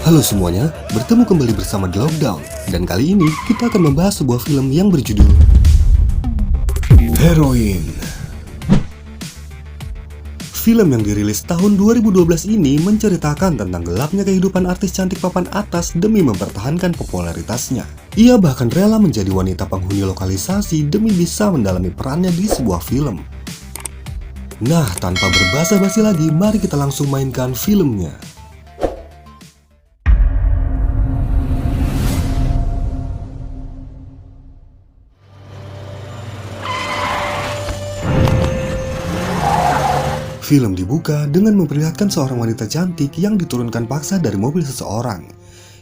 Halo semuanya, bertemu kembali bersama The Lockdown. Dan kali ini kita akan membahas sebuah film yang berjudul Heroin. Film yang dirilis tahun 2012 ini menceritakan tentang gelapnya kehidupan artis cantik papan atas demi mempertahankan popularitasnya. Ia bahkan rela menjadi wanita penghuni lokalisasi demi bisa mendalami perannya di sebuah film. Nah, tanpa berbasa-basi lagi, mari kita langsung mainkan filmnya. Film dibuka dengan memperlihatkan seorang wanita cantik yang diturunkan paksa dari mobil seseorang,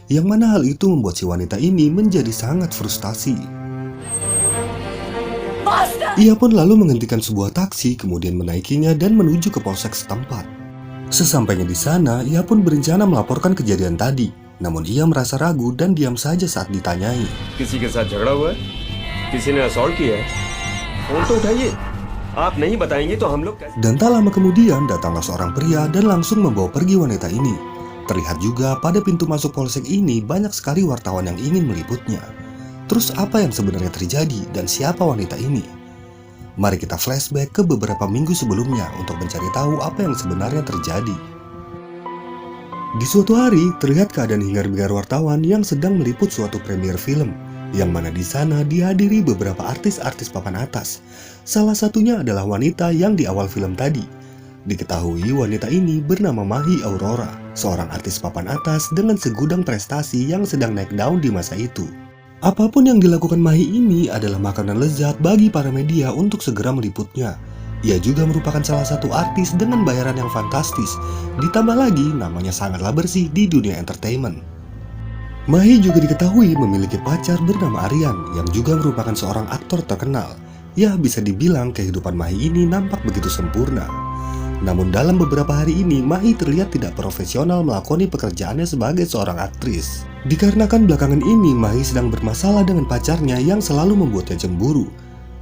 yang mana hal itu membuat si wanita ini menjadi sangat frustasi. Ia pun lalu menghentikan sebuah taksi, kemudian menaikinya dan menuju ke polsek setempat. Sesampainya di sana, ia pun berencana melaporkan kejadian tadi, namun ia merasa ragu dan diam saja saat ditanyai. किसी के साथ झगड़ा हुआ है? किसी ने असॉल्ट किया है? फोन तो उठाइए. आप नहीं बताएंगे तो हम लोग कैसे? Dan tak lama kemudian datanglah seorang pria dan langsung membawa pergi wanita ini. Terlihat juga pada pintu masuk polsek ini banyak sekali wartawan yang ingin meliputnya. Terus apa yang sebenarnya terjadi dan siapa wanita ini? Mari kita flashback ke beberapa minggu sebelumnya untuk mencari tahu apa yang sebenarnya terjadi. Di suatu hari terlihat keadaan hingar-bingar wartawan yang sedang meliput suatu premier film, yang mana di sana dihadiri beberapa artis-artis papan atas. Salah satunya adalah wanita yang di awal film tadi. Diketahui wanita ini bernama Mahi Aurora, seorang artis papan atas dengan segudang prestasi yang sedang naik daun di masa itu. Apapun yang dilakukan Mahi ini adalah makanan lezat bagi para media untuk segera meliputnya. Ia juga merupakan salah satu artis dengan bayaran yang fantastis. Ditambah lagi namanya sangatlah bersih di dunia entertainment. Mahi juga diketahui memiliki pacar bernama Aryan yang juga merupakan seorang aktor terkenal. Ya, bisa dibilang kehidupan Mahi ini nampak begitu sempurna. Namun dalam beberapa hari ini, Mahi terlihat tidak profesional melakoni pekerjaannya sebagai seorang aktris. Dikarenakan belakangan ini Mahi sedang bermasalah dengan pacarnya yang selalu membuatnya cemburu.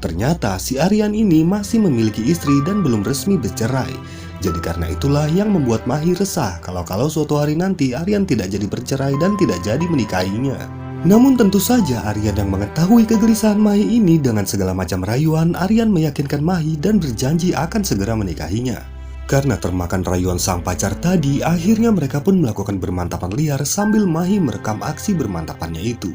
Ternyata si Aryan ini masih memiliki istri dan belum resmi bercerai. Jadi karena itulah yang membuat Mahi resah kalau suatu hari nanti Aryan tidak jadi bercerai dan tidak jadi menikahinya. Namun tentu saja Aryan yang mengetahui kegelisahan Mahi ini, dengan segala macam rayuan Aryan meyakinkan Mahi dan berjanji akan segera menikahinya. Karena termakan rayuan sang pacar tadi, akhirnya mereka pun melakukan bermantapan liar sambil Mahi merekam aksi bermantapannya itu.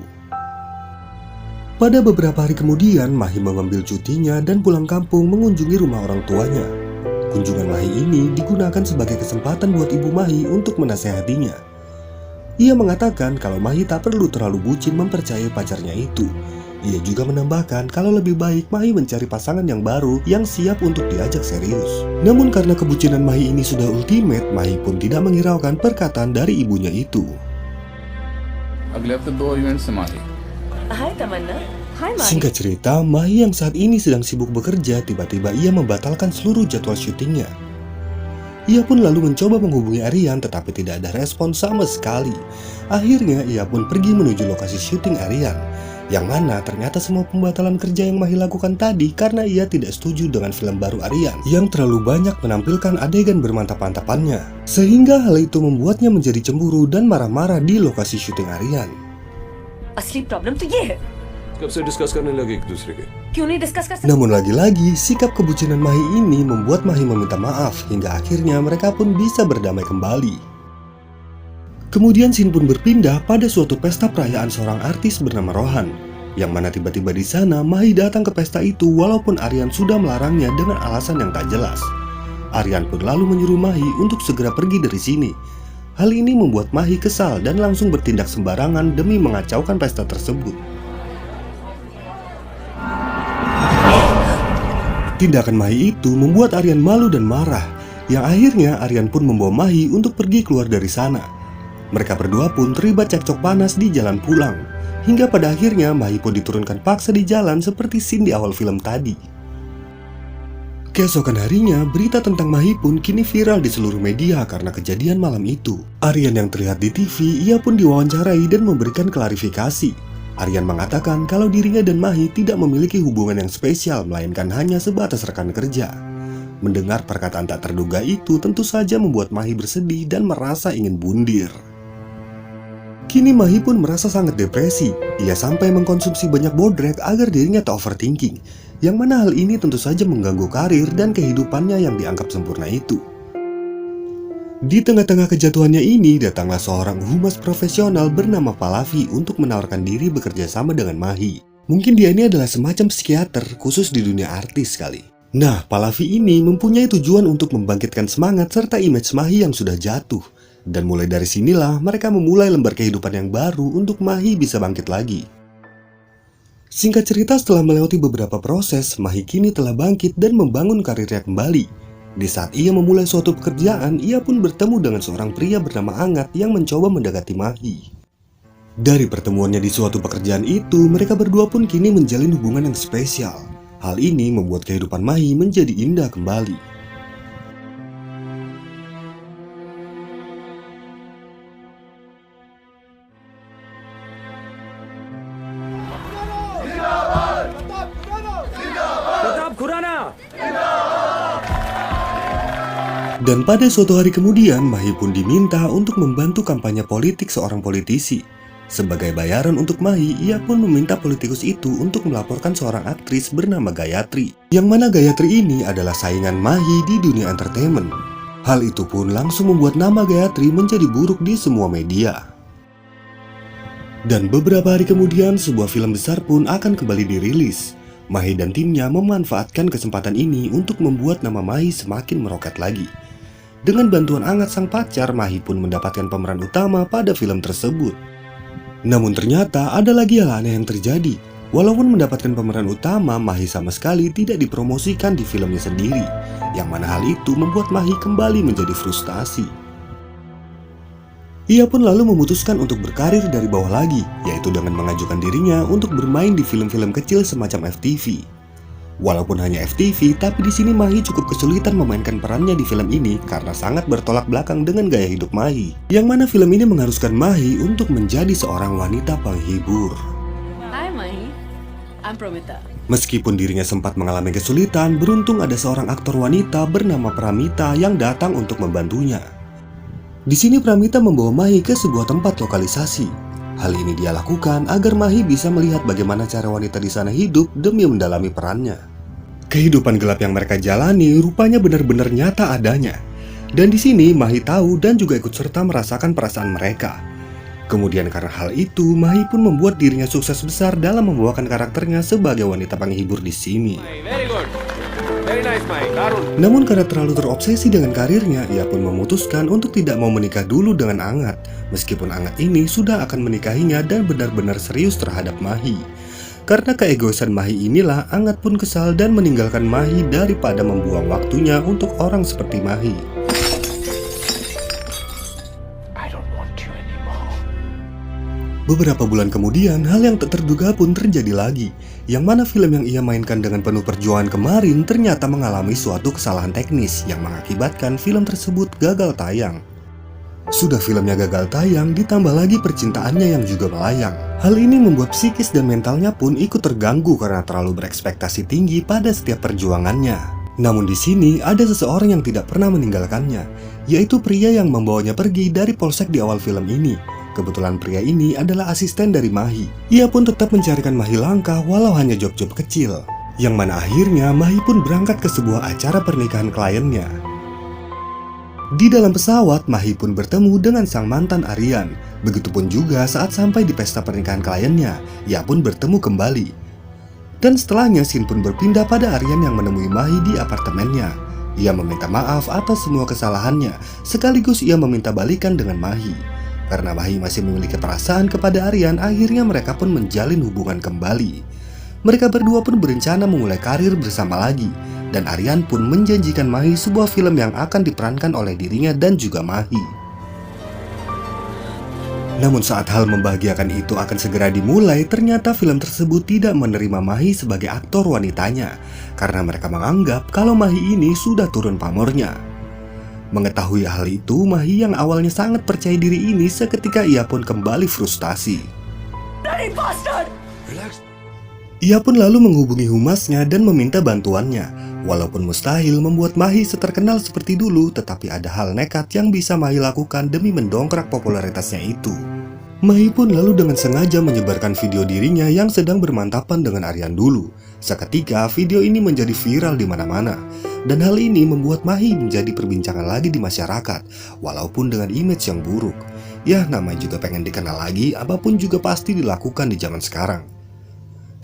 Pada beberapa hari kemudian, Mahi mengambil cutinya dan pulang kampung mengunjungi rumah orang tuanya. Kunjungan Mahi ini digunakan sebagai kesempatan buat ibu Mahi untuk menasehatinya. Ia mengatakan kalau Mahi tak perlu terlalu bucin mempercayai pacarnya itu. Ia juga menambahkan kalau lebih baik Mahi mencari pasangan yang baru yang siap untuk diajak serius. Namun karena kebucinan Mahi ini sudah ultimate, Mahi pun tidak menghiraukan perkataan dari ibunya itu. अगले हफ्ते 2 इवेंट्स से माही. Hai Tamanna. Hai Mahi. Singkat cerita, Mahi yang saat ini sedang sibuk bekerja, tiba-tiba ia membatalkan seluruh jadwal syutingnya. Ia pun lalu mencoba menghubungi Aryan tetapi tidak ada respon sama sekali. Akhirnya ia pun pergi menuju lokasi syuting Aryan, yang mana ternyata semua pembatalan kerja yang Mahi lakukan tadi karena ia tidak setuju dengan film baru Aryan yang terlalu banyak menampilkan adegan bermantap-mantapannya. Sehingga hal itu membuatnya menjadi cemburu dan marah-marah di lokasi syuting Aryan. असली प्रॉब्लम तो ये है. कब से डिस्कस करने लगे एक दूसरे के? क्यों नहीं डिस्कस कर सकते? Namun lagi-lagi, sikap kebucinan Mahi ini membuat Mahi meminta maaf hingga akhirnya mereka pun bisa berdamai kembali. Kemudian scene pun berpindah pada suatu pesta perayaan seorang artis bernama Rohan, yang mana tiba-tiba di sana Mahi datang ke pesta itu walaupun Aryan sudah melarangnya dengan alasan yang tak jelas. Aryan pun lalu menyuruh Mahi untuk segera pergi dari sini. Hal ini membuat Mahi kesal dan langsung bertindak sembarangan demi mengacaukan pesta tersebut. Tindakan Mahi itu membuat Aryan malu dan marah, yang akhirnya Aryan pun membawa Mahi untuk pergi keluar dari sana. Mereka berdua pun terlibat cekcok panas di jalan pulang, hingga pada akhirnya Mahi pun diturunkan paksa di jalan seperti scene di awal film tadi. Keesokan harinya, berita tentang Mahi pun kini viral di seluruh media karena kejadian malam itu. Aryan yang terlihat di TV, ia pun diwawancarai dan memberikan klarifikasi. Aryan mengatakan kalau dirinya dan Mahi tidak memiliki hubungan yang spesial, melainkan hanya sebatas rekan kerja. Mendengar perkataan tak terduga itu tentu saja membuat Mahi bersedih dan merasa ingin bundir. Kini Mahi pun merasa sangat depresi. Ia sampai mengkonsumsi banyak bodrek agar dirinya tak overthinking, yang mana hal ini tentu saja mengganggu karir dan kehidupannya yang dianggap sempurna itu. Di tengah-tengah kejatuhannya ini, datanglah seorang humas profesional bernama Pallavi untuk menawarkan diri bekerja sama dengan Mahi. Mungkin dia ini adalah semacam psikiater khusus di dunia artis kali. Nah, Pallavi ini mempunyai tujuan untuk membangkitkan semangat serta image Mahi yang sudah jatuh. Dan mulai dari sinilah mereka memulai lembar kehidupan yang baru untuk Mahi bisa bangkit lagi. Singkat cerita, setelah melewati beberapa proses, Mahi kini telah bangkit dan membangun karirnya kembali. Di saat ia memulai suatu pekerjaan, ia pun bertemu dengan seorang pria bernama Angat yang mencoba mendekati Mahi. Dari pertemuannya di suatu pekerjaan itu, mereka berdua pun kini menjalin hubungan yang spesial. Hal ini membuat kehidupan Mahi menjadi indah kembali. Pratap Khurana. Dan pada suatu hari kemudian, Mahi pun diminta untuk membantu kampanye politik seorang politisi. Sebagai bayaran untuk Mahi, ia pun meminta politikus itu untuk melaporkan seorang aktris bernama Gayatri. Yang mana Gayatri ini adalah saingan Mahi di dunia entertainment. Hal itu pun langsung membuat nama Gayatri menjadi buruk di semua media. Dan beberapa hari kemudian, sebuah film besar pun akan kembali dirilis. Mahi dan timnya memanfaatkan kesempatan ini untuk membuat nama Mahi semakin meroket lagi. Dengan bantuan Angat sang pacar, Mahi pun mendapatkan pemeran utama pada film tersebut. Namun ternyata ada lagi hal aneh yang terjadi. Walaupun mendapatkan pemeran utama, Mahi sama sekali tidak dipromosikan di filmnya sendiri. Yang mana hal itu membuat Mahi kembali menjadi frustasi. Ia pun lalu memutuskan untuk berkarir dari bawah lagi, yaitu dengan mengajukan dirinya untuk bermain di film-film kecil semacam FTV. Walaupun hanya FTV, tapi di sini Mahi cukup kesulitan memainkan perannya di film ini karena sangat bertolak belakang dengan gaya hidup Mahi. Yang mana film ini mengharuskan Mahi untuk menjadi seorang wanita penghibur. Hi Mahi, I'm Promita. Meskipun dirinya sempat mengalami kesulitan, beruntung ada seorang aktor wanita bernama Pramita yang datang untuk membantunya. Di sini Pramita membawa Mahi ke sebuah tempat lokalisasi. Hal ini dia lakukan agar Mahi bisa melihat bagaimana cara wanita di sana hidup demi mendalami perannya. Kehidupan gelap yang mereka jalani rupanya benar-benar nyata adanya. Dan di sini Mahi tahu dan juga ikut serta merasakan perasaan mereka. Kemudian karena hal itu, Mahi pun membuat dirinya sukses besar dalam membawakan karakternya sebagai wanita penghibur di sini. Very good. Very nice, Mahi. Darun. Namun karena terlalu terobsesi dengan karirnya, ia pun memutuskan untuk tidak mau menikah dulu dengan Angat. Meskipun Angat ini sudah akan menikahinya dan benar-benar serius terhadap Mahi. Karena keegoisan Mahi inilah, Angat pun kesal dan meninggalkan Mahi daripada membuang waktunya untuk orang seperti Mahi. Beberapa bulan kemudian, hal yang tak terduga pun terjadi lagi. Yang mana film yang ia mainkan dengan penuh perjuangan kemarin ternyata mengalami suatu kesalahan teknis yang mengakibatkan film tersebut gagal tayang. Sudah filmnya gagal tayang, ditambah lagi percintaannya yang juga melayang. Hal ini membuat psikis dan mentalnya pun ikut terganggu karena terlalu berekspektasi tinggi pada setiap perjuangannya. Namun di sini ada seseorang yang tidak pernah meninggalkannya, yaitu pria yang membawanya pergi dari polsek di awal film ini. Kebetulan pria ini adalah asisten dari Mahi. Ia pun tetap mencarikan Mahi langkah walau hanya job-job kecil. Yang mana akhirnya Mahi pun berangkat ke sebuah acara pernikahan kliennya. Di dalam pesawat, Mahi pun bertemu dengan sang mantan Aryan. Begitupun juga saat sampai di pesta pernikahan kliennya, ia pun bertemu kembali. Dan setelahnya scene pun berpindah pada Aryan yang menemui Mahi di apartemennya. Ia meminta maaf atas semua kesalahannya, sekaligus ia meminta balikan dengan Mahi. Karena Mahi masih memiliki perasaan kepada Aryan, akhirnya mereka pun menjalin hubungan kembali. Mereka berdua pun berencana memulai karir bersama lagi. Dan Aryan pun menjanjikan Mahi sebuah film yang akan diperankan oleh dirinya dan juga Mahi. Namun saat hal membahagiakan itu akan segera dimulai, ternyata film tersebut tidak menerima Mahi sebagai aktor wanitanya. Karena mereka menganggap kalau Mahi ini sudah turun pamornya. Mengetahui hal itu, Mahi yang awalnya sangat percaya diri ini seketika ia pun kembali frustasi. Ia pun lalu menghubungi humasnya dan meminta bantuannya. Walaupun mustahil membuat Mahi seterkenal seperti dulu, tetapi ada hal nekat yang bisa Mahi lakukan demi mendongkrak popularitasnya itu. Mahi pun lalu dengan sengaja menyebarkan video dirinya yang sedang bermantapan dengan Aryan dulu. Seketika video ini menjadi viral di mana-mana. Dan hal ini membuat Mahi menjadi perbincangan lagi di masyarakat, walaupun dengan image yang buruk. Ya, namanya juga pengen dikenal lagi, apapun juga pasti dilakukan di zaman sekarang.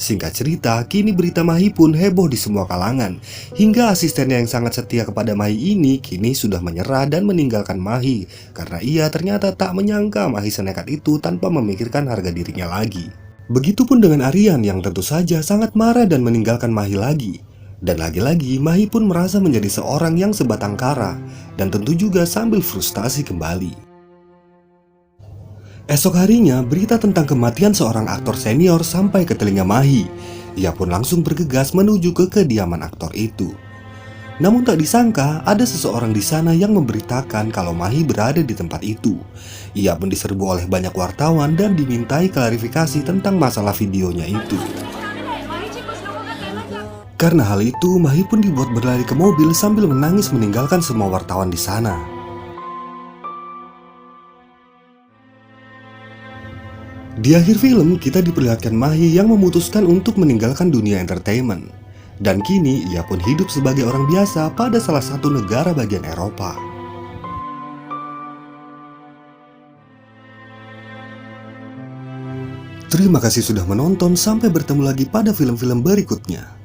Singkat cerita, kini berita Mahi pun heboh di semua kalangan. Hingga asistennya yang sangat setia kepada Mahi ini kini sudah menyerah dan meninggalkan Mahi, karena ia ternyata tak menyangka Mahi senekat itu tanpa memikirkan harga dirinya lagi. Begitupun dengan Aryan yang tentu saja sangat marah dan meninggalkan Mahi lagi. Dan lagi-lagi Mahi pun merasa menjadi seorang yang sebatang kara, dan tentu juga sambil frustasi kembali. Esok harinya, berita tentang kematian seorang aktor senior sampai ke telinga Mahi. Ia pun langsung bergegas menuju ke kediaman aktor itu. Namun tak disangka, ada seseorang di sana yang memberitakan kalau Mahi berada di tempat itu. Ia pun diserbu oleh banyak wartawan dan dimintai klarifikasi tentang masalah videonya itu. Karena hal itu, Mahi pun dibuat berlari ke mobil sambil menangis meninggalkan semua wartawan di sana. Di akhir film, kita diperlihatkan Mahi yang memutuskan untuk meninggalkan dunia entertainment. Dan kini, ia pun hidup sebagai orang biasa pada salah satu negara bagian Eropa. Terima kasih sudah menonton, sampai bertemu lagi pada film-film berikutnya.